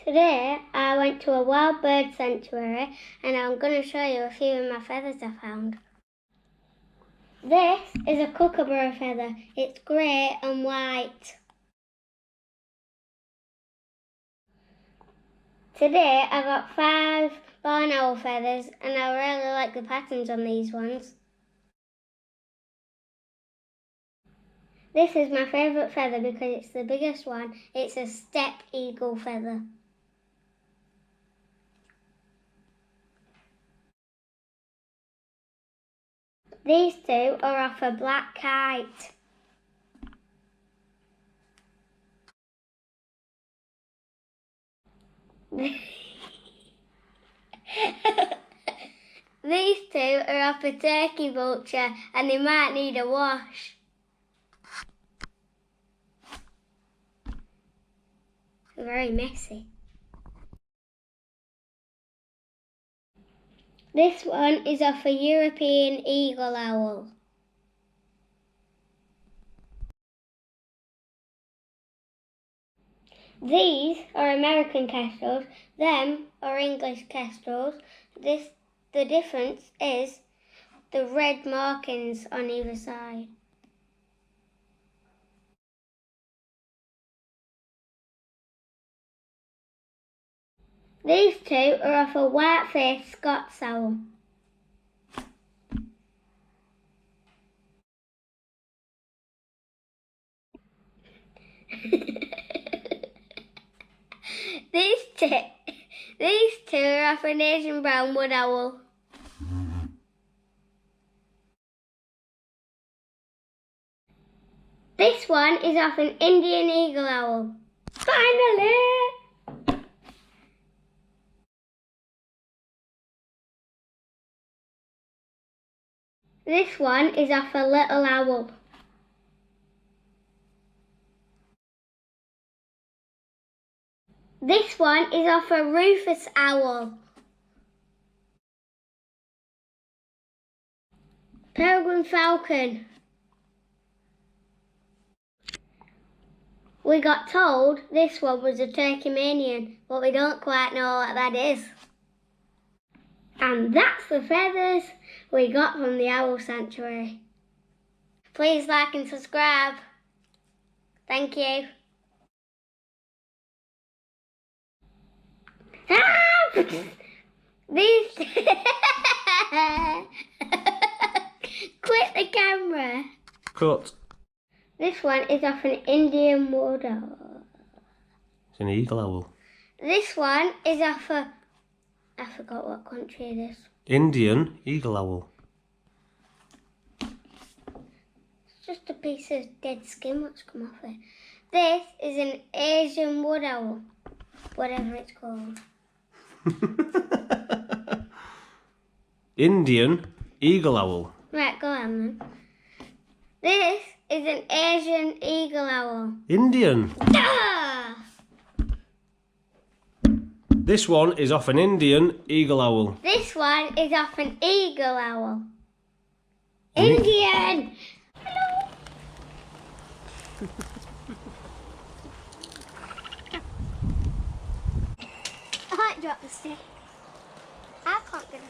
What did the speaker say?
Today I went to a wild bird sanctuary and I'm going to show you a few of my feathers I found. This is a kookaburra feather. It's grey and white. Today I got 5 barn owl feathers and I really like the patterns on these ones. This is my favourite feather because it's the biggest one. It's a steppe eagle feather. These two are off a black kite. These two are off a turkey vulture and they might need a wash. They're very messy. This one is off a European eagle owl. These are American kestrels, them are English kestrels. The difference is the red markings on either side. These two are off a white-faced Scots owl. These two are off an Asian brown wood owl. This one is off an Indian eagle owl. Finally! This one is off a little owl. This one is off a rufous owl. Peregrine falcon. We got told this one was a Turkmenian, but we don't quite know what that is. And that's the feathers we got from the owl sanctuary. Please like and subscribe. Thank you. These quit the camera. Cut. This one is off an Indian wood owl. It's an eagle owl. This one is off a... I forgot what country it is. Indian eagle owl. It's just a piece of dead skin what's come off it. This is an Asian wood owl. Whatever it's called. Indian eagle owl. Right, go on then. This is an Asian eagle owl. Indian. Ah! This one is off an Indian eagle owl. This one is off an eagle owl. Indian! Hello! I might drop the stick. I can't get it.